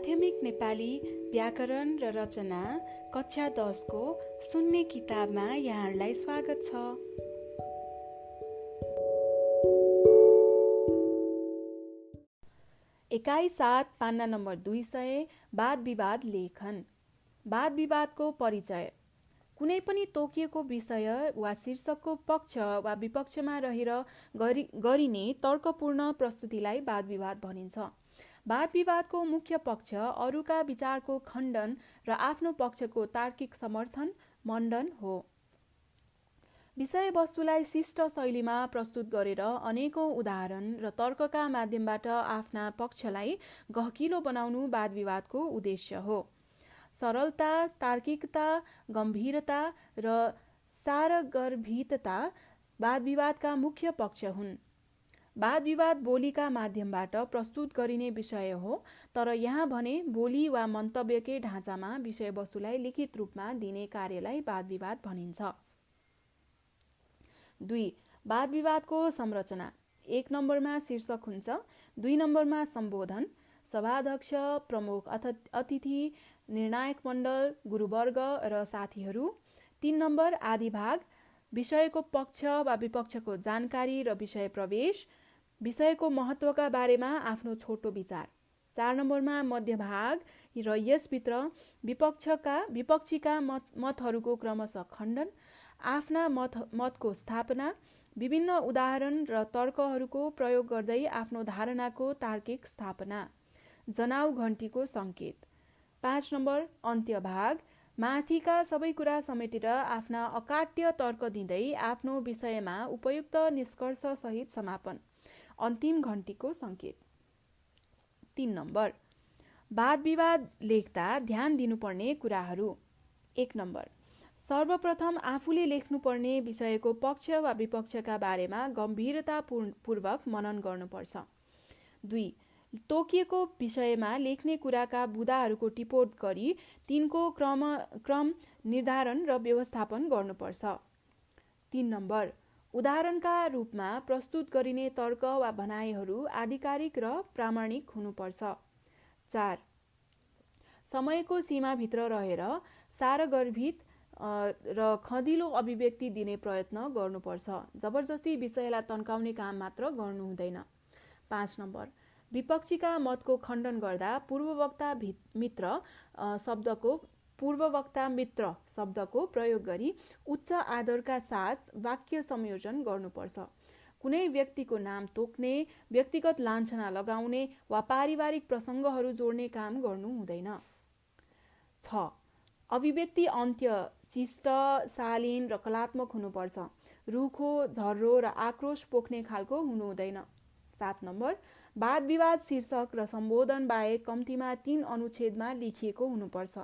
माध्यमिक नेपाली व्याकरण र रचना कक्षा 10 को सुन्ने किताबमा यहाँहरूलाई स्वागत छ। एकाइ 7 पान्ना नम्बर 200 वाद विवाद लेखन। वाद विवादको परिचय। कुनै पनि तोकिएको विषय वा शीर्षकको पक्ष वा विपक्षमा रहेर गरिने तर्कपूर्ण प्रस्तुतिलाई वाद विवाद भनिन्छ। वाद विवादको मुख्य पक्ष अरूका विचारको खण्डन र आफ्नो पक्षको तार्किक समर्थन मण्डन हो। विषयवस्तुलाई शिष्ट शैलीमा प्रस्तुत गरेर अनेकौं उदाहरण र तर्कका माध्यमबाट आफ्ना पक्षलाई गहकिलो बनाउनु वाद विवादको उद्देश्य हो। सरलता, तार्किकता, गम्भीरता र सारगर्भितता वाद विवादका मुख्य पक्ष हुन्। वाद विवाद बोलीका माध्यमबाट प्रस्तुत गरिने विषय हो, तर यहाँ भने बोली वा मन्तव्यकै ढाँचामा विषयवस्तुलाई लिखित रूपमा दिने कार्यलाई वाद विवाद भनिन्छ। 2. वाद विवादको संरचना। 1 नम्बरमा शीर्षक हुन्छ, 2 नम्बरमा सम्बोधन, सभाध्यक्ष, प्रमुख अतिथि, निर्णायक मण्डल, गुरुवर्ग र साथीहरू। 3 नम्बर आदि भाग, विषयको पक्ष वा विपक्षको जानकारी र विषय प्रवेश, विषयको महत्त्वका बारेमा आफ्नो छोटो विचार। 4 नम्बरमा मध्य भाग र यसभित्र विपक्षीका मतहरूको क्रमशः खण्डन, आफ्ना मतको स्थापना, विभिन्न उदाहरण र तर्कहरूको प्रयोग गर्दै आफ्नो धारणाको तार्किक स्थापना। जनाउ घण्टीको सङ्केत। 5 नम्बर अन्त्य भाग, माथिका सबै कुरा समेटेर आफ्ना अकाट्य तर्क दिँदै आफ्नो विषयमा उपयुक्त निष्कर्ष सहित समापन। अन्तिम घण्टीको सङ्केत। 3 नम्बर वाद विवाद लेख्दा ध्यान दिनुपर्ने कुराहरू। 1 नम्बर सर्वप्रथम आफूले लेख्नुपर्ने विषयको पक्ष वा विपक्षका बारेमा गम्भीरतापूर्वक मनन गर्नुपर्छ। 2. तोकिएको विषयमा लेख्ने कुराका बुँदाहरूको टिपोट गरी तिनको क्रम निर्धारण र व्यवस्थापन गर्नुपर्छ। 3 नम्बर उदाहरणका रूपमा प्रस्तुत गरिने तर्क वा भनाइहरू आधिकारिक र प्रामाणिक हुनुपर्छ। 4. समयको सीमाभित्र रहेर सारगर्भित र खँदिलो अभिव्यक्ति दिने प्रयत्न गर्नुपर्छ। जबरजस्ती विषयलाई तन्काउने काम मात्र गर्नु हुँदैन। 5 नम्बर विपक्षीका मतको खण्डन गर्दा पूर्ववक्ता मित्र शब्दको प्रयोग गरी उच्च आदरका साथ वाक्य संयोजन गर्नुपर्छ। कुनै व्यक्तिको नाम तोक्ने, व्यक्तिगत लाञ्छना लगाउने वा पारिवारिक प्रसङ्गहरू जोड्ने काम गर्नु हुँदैन। 6. अभिव्यक्ति अन्त्य शिष्ट, शालीन र कलात्मक हुनुपर्छ। रुखो, झर्रो र आक्रोश पोख्ने खालको हुनु हुँदैन। 7 नम्बर वाद विवाद शीर्षक र सम्बोधन बाहेक कम्तीमा 3 अनुच्छेदमा लेखिएको हुनुपर्छ।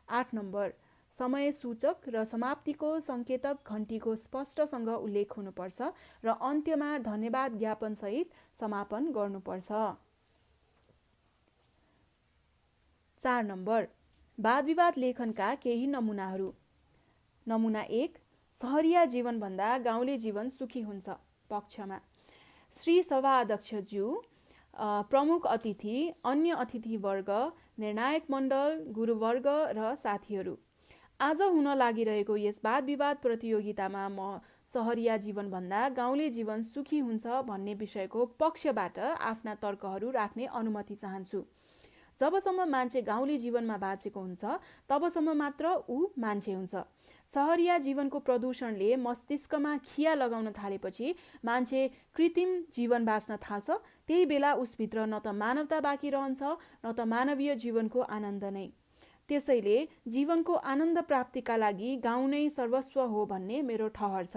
8 नम्बर समय सूचक र समाप्तिको सङ्केतक घण्टीको स्पष्टसँग उल्लेख हुनुपर्छ र अन्त्यमा धन्यवाद ज्ञापन सहित समापन गर्नुपर्छ। 4 नम्बर वाद विवाद लेखनका केही नमुनाहरू। नमुना 1. सहरिया जीवनभन्दा गाउँले जीवन सुखी हुन्छ। पक्षमा श्री सभा अध्यक्षज्यू, प्रमुख अतिथि, अन्य अतिथिवर्ग, निर्णायक मण्डल, गुरुवर्ग र साथीहरू। आज हुन लागिरहेको यस वाद विवाद प्रतियोगितामा म सहरिया जीवनभन्दा गाउँले जीवन सुखी हुन्छ भन्ने विषयको पक्षबाट आफ्ना तर्कहरू राख्ने अनुमति चाहन्छु। जबसम्म मान्छे गाउँले जीवनमा बाँचेको हुन्छ तबसम्म मात्र ऊ मान्छे हुन्छ। सहरिया जीवनको प्रदूषणले मस्तिष्कमा खिया लगाउन थालेपछि मान्छे कृत्रिम जीवन बाँच्न थाल्छ। त्यही बेला उसभित्र न त मानवता बाँकी रहन्छ न त मानवीय जीवनको आनन्द नै। त्यसैले जीवनको आनन्द प्राप्तिका लागि गाउँ नै सर्वस्व हो भन्ने मेरो ठहर छ।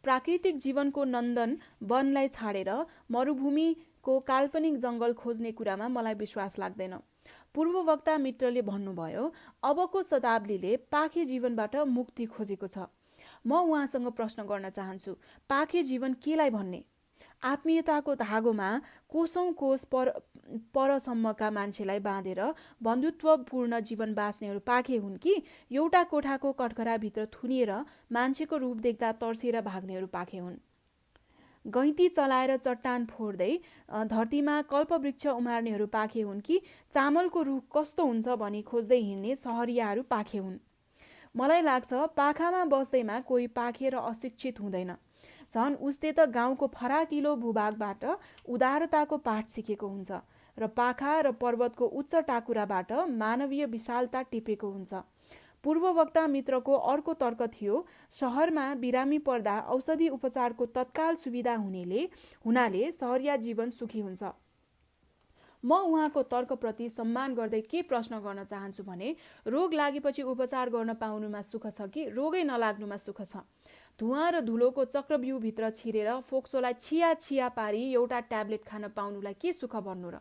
प्राकृतिक जीवनको नन्दन वनलाई छाडेर मरुभूमिको काल्पनिक जङ्गल खोज्ने कुरामा मलाई विश्वास लाग्दैन। पूर्ववक्ता मित्रले भन्नुभयो, अबको शताब्दीले पाखे जीवनबाट मुक्ति खोजेको छ। म उहाँसँग प्रश्न गर्न चाहन्छु, पाखे जीवन केलाई भन्ने? आत्मीयताको धागोमा कोसौं कोस परसम्मका मान्छेलाई बाँधेर बन्धुत्वपूर्ण जीवन बाँच्नेहरू पाखे हुन् कि एउटा कोठाको कठघराभित्र थुनिएर मान्छेको रूप देख्दा तर्सिएर भाग्नेहरू पाखे हुन्? गैँती चलाएर चट्टान फोड्दै धरतीमा कल्पवृक्ष उमार्नेहरू पाखे हुन् कि चामलको रुख कस्तो हुन्छ भनी खोज्दै हिँड्ने सहरियाहरू पाखे हुन्। मलाई लाग्छ पाखामा बस्दैमा कोही पाखे र अशिक्षित हुँदैन। झन् उसले त गाउँको फराकिलो भूभागबाट उदारताको पाठ सिकेको हुन्छ र पाखा र पर्वतको उच्च टाकुराबाट मानवीय विशालता टिपेको हुन्छ। पूर्ववक्ता मित्रको अर्को तर्क थियो, सहरमा बिरामी पर्दा औषधि उपचारको तत्काल सुविधा हुनाले सहरिया जीवन सुखी हुन्छ। म उहाँको तर्कप्रति सम्मान गर्दै के प्रश्न गर्न चाहन्छु भने, रोग लागेपछि उपचार गर्न पाउनुमा सुख छ कि रोगै नलाग्नुमा सुख छ? धुवाँ र धुलोको चक्रव्यूहभित्र छिरेर फोक्सोलाई छिया छिया पारी एउटा ट्याब्लेट खान पाउनुलाई के सुख भन्नु र?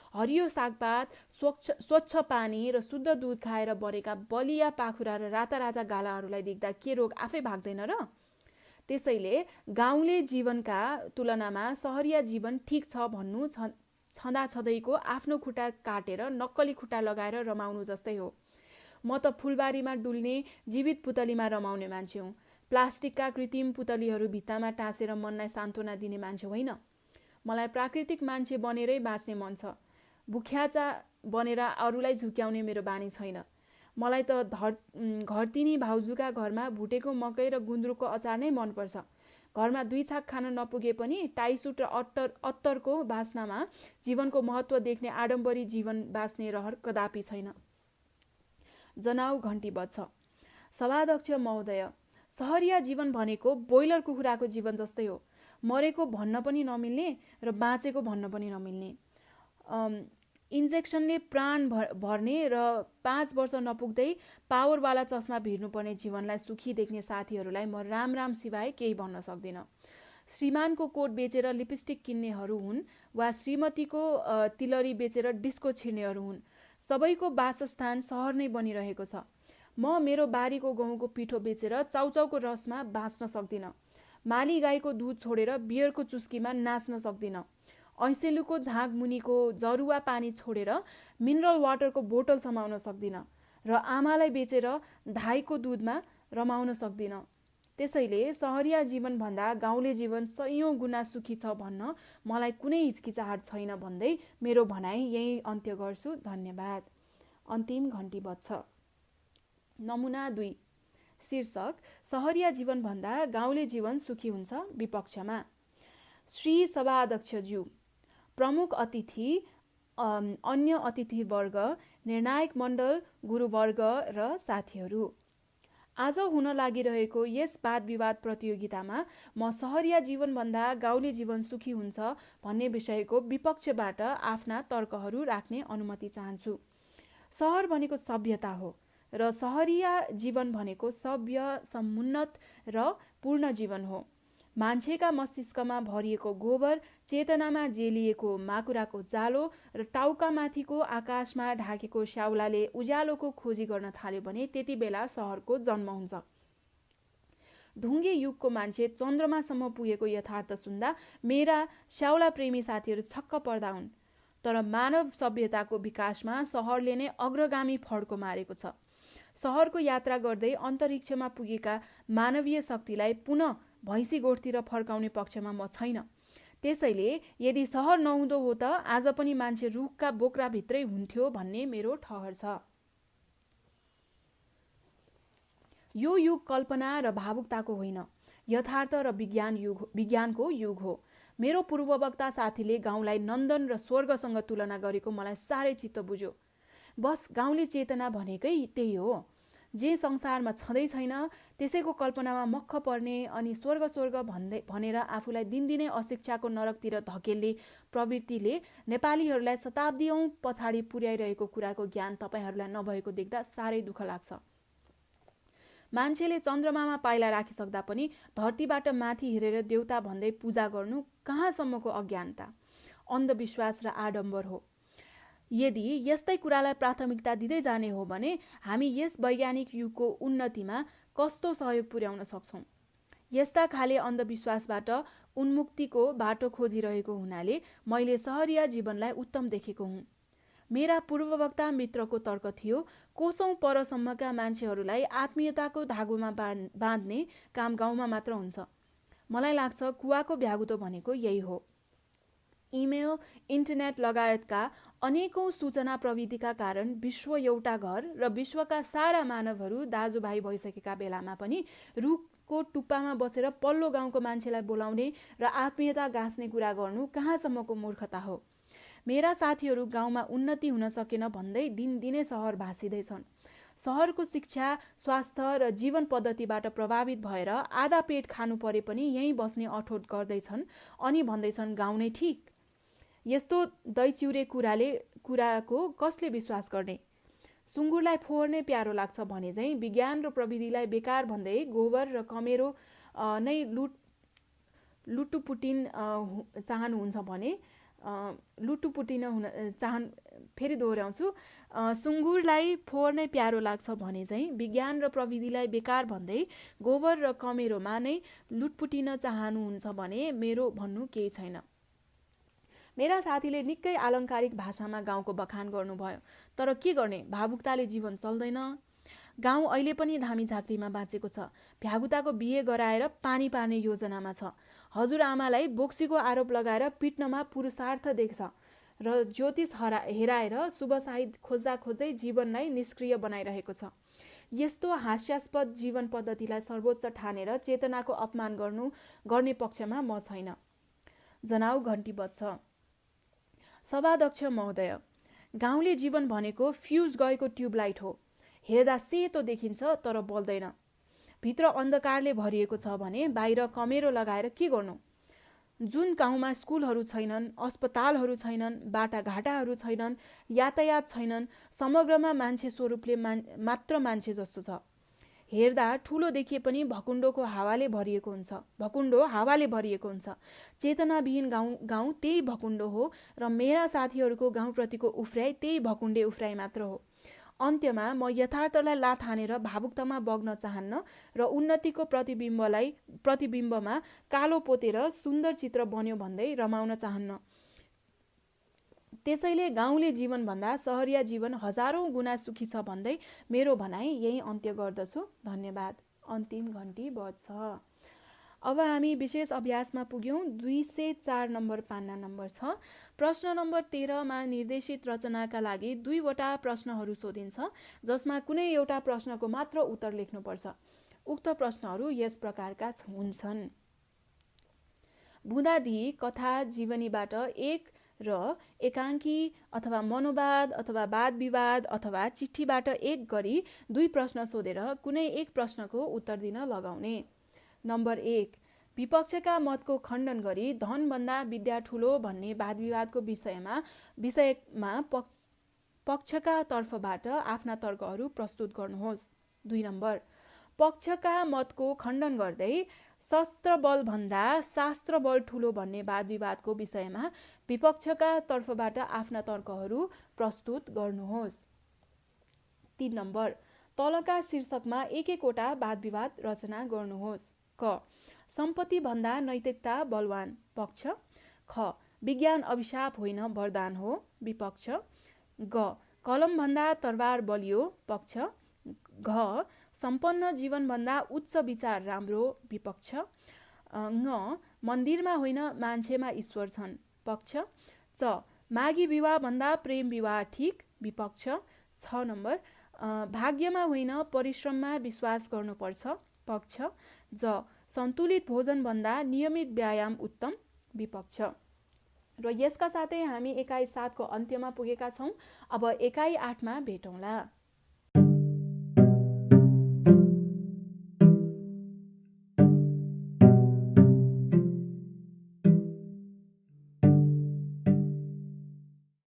हरियो सागपात, स्वच्छ पानी र शुद्ध दुध खाएर बनेका बलिया पाखुरा र राता राता गालाहरूलाई देख्दा के रोग आफै भाग्दैन र? त्यसैले गाउँले जीवनका तुलनामा सहरिया जीवन ठिक छ भन्नु छँदाछँदैको आफ्नो खुट्टा काटेर नक्कली खुट्टा लगाएर रमाउनु जस्तै हो। म त फुलबारीमा डुल्ने जीवित पुतलीमा रमाउने मान्छे हुँ। प्लास्टिकका कृत्रिम पुतलीहरू भित्तामा टाँसेर मनलाई सान्त्वना दिने मान्छे होइन। मलाई प्राकृतिक मान्छे बनेरै बाँच्ने मन छ। बुख्याचा बनेर अरूलाई झुक्याउने मेरो बानी छैन। मलाई त घरतिनी भाउजूका घरमा भुटेको मकै र गुन्द्रुकको अचार नै मनपर्छ। घरमा 2 छाक खान नपुगे पनि टाइसुट र अत्तरको बास्नामा जीवनको महत्त्व देख्ने आडम्बरी जीवन बाँच्ने रहर कदापि छैन। जनाउ घन्टी बज्छ। सभाध्यक्ष महोदय, सहरिया जीवन भनेको बोइलर कुखुराको जीवन जस्तै हो। मरेको भन्न पनि नमिल्ने र बाँचेको भन्न पनि नमिल्ने। इन्जेक्सनले प्राण भर्ने र 5 वर्ष नपुग्दै पावरवाला चस्मा भिर्नुपर्ने जीवनलाई सुखी देख्ने साथीहरूलाई म राम सिवाय केही भन्न सक्दिनँ। श्रीमानको कोट बेचेर लिपस्टिक किन्नेहरू हुन् वा श्रीमतीको तिलरी बेचेर डिस्को छिर्नेहरू हुन्। सबैको वासस्थान सहर नै बनिरहेको छ। म मेरो बारीको गहुँको पिठो बेचेर चाउचाउको रसमा बाँच्न सक्दिनँ। माली गाईको दुध छोडेर बियरको चुस्कीमा नाच्न सक्दिनँ। ऐसेलुको झाग मुनिको जरुवा पानी छोडेर मिनरल वाटरको बोतल समाउन सक्दिनँ र आमालाई बेचेर धाईको दुधमा रमाउन सक्दिनँ। त्यसैले सहरिया जीवन भन्दा गाउँले जीवन 100 गुणा सुखी छ भन्न मलाई कुनै हिचकिचाहट छैन भन्दै मेरो भनाइ यही अन्त्य गर्छु। धन्यवाद। अन्तिम घन्टी बज्छ। नमुना 2। शीर्षक, सहरिया जीवन भन्दा गाउँले जीवन सुखी हुन्छ विपक्षमा। श्री सभाध्यक्षज्यू, प्रमुख अतिथि, अन्य अतिथिवर्ग, निर्णायक मण्डल, गुरुवर्ग र साथीहरू, आज हुन लागिरहेको यस वाद विवाद प्रतियोगितामा म सहरिया जीवनभन्दा गाउँले जीवन सुखी हुन्छ भन्ने विषयको विपक्षबाट आफ्ना तर्कहरू राख्ने अनुमति चाहन्छु। सहर भनेको सभ्यता हो र सहरिया जीवन भनेको सभ्य, समुन्नत र पूर्ण जीवन हो। मान्छेका मस्तिष्कमा भरिएको गोबर, चेतनामा जेलिएको माकुराको जालो र टाउकामाथिको आकाशमा ढाकेको स्याउलाले उज्यालोको खोजी गर्न थाल्यो भने त्यति बेला सहरको जन्म हुन्छ। ढुङ्गे युगको मान्छे चन्द्रमासम्म पुगेको यथार्थ सुन्दा मेरा स्याउला प्रेमी साथीहरू छक्क पर्दा हुन्। तर मानव सभ्यताको विकासमा सहरले नै अग्रगामी फड्को मारेको छ। सहरको यात्रा गर्दै अन्तरिक्षमा पुगेका मानवीय शक्तिलाई पुनः भैँसी गोठतिर फर्काउने पक्षमा म छैन। त्यसैले यदि सहर नहुँदो हो त आज पनि मान्छे रुखका बोक्राभित्रै हुन्थ्यो भन्ने मेरो ठहर छ। यो युग कल्पना र भावुकताको होइन, यथार्थ र विज्ञानको युग हो। मेरो पूर्ववक्ता साथीले गाउँलाई नन्दन र स्वर्गसँग तुलना गरेको मलाई साह्रै चित्त बुझ्यो। बस गाउँले चेतना भनेकै त्यही हो। जे संसारमा छँदै छैन त्यसैको कल्पनामा मक्ख पर्ने अनि स्वर्ग भनेर आफूलाई दिनदिनै अशिक्षाको नरकतिर धकेल्ने प्रवृत्तिले नेपालीहरूलाई शताब्दीऔं पछाडि पुर्याइरहेको कुराको ज्ञान तपाईहरूलाई नभएको देख्दा साह्रै दुःख लाग्छ। मान्छेले चन्द्रमामा पाइला राखिसक्दा पनि धरतीबाट माथि हेरेर देउता भन्दै पूजा गर्नु कहाँसम्मको अज्ञानता, अन्धविश्वास र आडम्बर हो। यदि यस्तै कुरालाई प्राथमिकता दिँदै जाने हो भने हामी यस वैज्ञानिक युगको उन्नतिमा कस्तो सहयोग पुर्याउन सक्छौं? यस्ता खाले अन्धविश्वासबाट उन्मुक्तिको बाटो खोजिरहेको हुनाले मैले सहरिया जीवनलाई उत्तम देखेको हुँ। मेरा पूर्ववक्ता मित्रको तर्क थियो, कोसौं परसम्मका मान्छेहरूलाई आत्मीयताको धागोमा बाँध्ने काम गाउँमा मात्र हुन्छ। मलाई लाग्छ कुवाको भ्यागुतो भनेको यही हो। इमेल, इन्टरनेट लगायतका अनेकौं सूचना प्रविधिका कारण विश्व एउटा घर र विश्वका सारा मानवहरू दाजुभाइ भइसकेका बेलामा पनि रुखको टुप्पामा बसेर पल्लो गाउँको मान्छेलाई बोलाउने र आत्मीयता गाँस्ने कुरा गर्नु कहाँसम्मको मूर्खता हो। मेरा साथीहरू गाउँमा उन्नति हुन सकेन भन्दै दिनदिनै सहर भाँसिँदैछन्। सहरको शिक्षा, स्वास्थ्य र जीवन पद्धतिबाट प्रभावित भएर आधा पेट खानु परे पनि यहीँ बस्ने अठोट गर्दैछन् अनि भन्दैछन् गाउँ नै ठिक। यस्तो दैचिउरे कुराको कसले विश्वास गर्ने? सुँगुरलाई फोहोर नै प्यारो लाग्छ भने चाहिँ विज्ञान र प्रविधिलाई बेकार भन्दै गोबर र कमेरो नै लुटुपुटिन चाहनुहुन्छ भने फेरि दोहोऱ्याउँछु, सुँगुरलाई फोहोर नै प्यारो लाग्छ भने चाहिँ विज्ञान र प्रविधिलाई बेकार भन्दै गोबर र कमेरोमा नै लुटपुटिन चाहनुहुन्छ भने मेरो भन्नु केही छैन। मेरा साथीले निकै आलङ्कारिक भाषामा गाउँको बखान गर्नुभयो, तर के गर्ने, भावुकताले जीवन चल्दैन। गाउँ अहिले पनि धामी झाँक्रीमा बाँचेको छ। भ्यागुताको बिहे गराएर पानी पार्ने योजनामा छ। हजुरआमालाई बोक्सीको आरोप लगाएर पिट्नमा पुरुषार्थ देख्छ र ज्योतिष हेराएर शुभ साहित्य खोज्दा खोज्दै जीवनलाई निष्क्रिय बनाइरहेको छ। यस्तो हास्यास्पद जीवन पद्धतिलाई सर्वोच्च ठानेर चेतनाको अपमान गर्ने पक्षमा म छैन। जनाउ घन्टी बज्छ। सभाध्यक्ष महोदय, गाउँले जीवन भनेको फ्युज गएको ट्युबलाइट हो। हेर्दा सेतो देखिन्छ तर बल्दैन। भित्र अन्धकारले भरिएको छ भने बाहिर कमेरो लगाएर के गर्नु? जुन गाउँमा स्कुलहरू छैनन्, अस्पतालहरू छैनन्, बाटाघाटाहरू छैनन्, यातायात छैनन्, समग्रमा मान्छे स्वरूपले मात्र मान्छे जस्तो छ। हेर्दा ठुलो देखिए पनि भकुण्डो हावाले भरिएको हुन्छ। चेतनाविहीन गाउँ त्यही भकुण्डो हो र मेरा साथीहरूको गाउँप्रतिको उफ्राइ त्यही भकुण्डे उफ्राइ मात्र हो। अन्त्यमा म यथार्थलाई लात हानेर भावुकतामा बग्न चाहन्न र उन्नतिको प्रतिबिम्बमा कालो पोतेर सुन्दर चित्र बन्यो भन्दै रमाउन चाहन्न। त्यसैले गाउँले जीवनभन्दा सहरिया जीवन हजारौं गुणा सुखी छ भन्दै मेरो भनाइ यही अन्त्य गर्दछु। धन्यवाद। अन्तिम घन्टी बज्छ। अब हामी विशेष अभ्यासमा पुग्यौं। 204 नम्बर पान्ना नम्बर 6। प्रश्न नम्बर 13 मा निर्देशित रचनाका लागि 2 वटा प्रश्नहरू सोधिन्छ, जसमा कुनै एउटा प्रश्नको मात्र उत्तर लेख्नुपर्छ। उक्त प्रश्नहरू यस प्रकारका हुन्छन्। बुँदादी कथा जीवनीबाट एक र एकाङ्की अथवा मनोवाद अथवा वाद विवाद अथवा चिठ्ठीबाट एक गरी 2 प्रश्न सोधेर कुनै एक प्रश्नको उत्तर दिन लगाउने। नम्बर 1, विपक्षका मतको खण्डन गरी धनभन्दा विद्या ठूलो भन्ने वाद विवादको विषयमा पक्षका तर्फबाट आफ्ना तर्कहरू प्रस्तुत गर्नुहोस्। 2 नम्बर, पक्षका मतको खण्डन गर्दै शस्त्र बल भन्दा शास्त्र बल ठूलो भन्ने वाद विवादको विषयमा विपक्षका तर्फबाट आफ्ना तर्कहरू प्रस्तुत गर्नुहोस्। 3 नम्बर, तलका शीर्षकमा एक-एकवटा वाद विवाद रचना गर्नुहोस्। क, सम्पत्ति भन्दा नैतिकता बलवान, पक्ष। ख, विज्ञान अभिशाप होइन वरदान हो, विपक्ष। ग, कलम भन्दा तरबार बलियो, पक्ष। घ, सम्पन्न जीवनभन्दा उच्च विचार राम्रो, विपक्ष। ङ, मन्दिरमा होइन मान्छेमा ईश्वर छन्, पक्ष। च, मागी विवाह भन्दा प्रेम विवाह ठिक, विपक्ष। 6 नम्बर, भाग्यमा होइन परिश्रममा विश्वास गर्नुपर्छ, पक्ष। ज, सन्तुलित भोजन भन्दा नियमित व्यायाम उत्तम, विपक्ष। र यसका साथै हामी एकाइ 7 को अन्त्यमा पुगेका छौं। अब एकाइ 8 मा भेटौँला।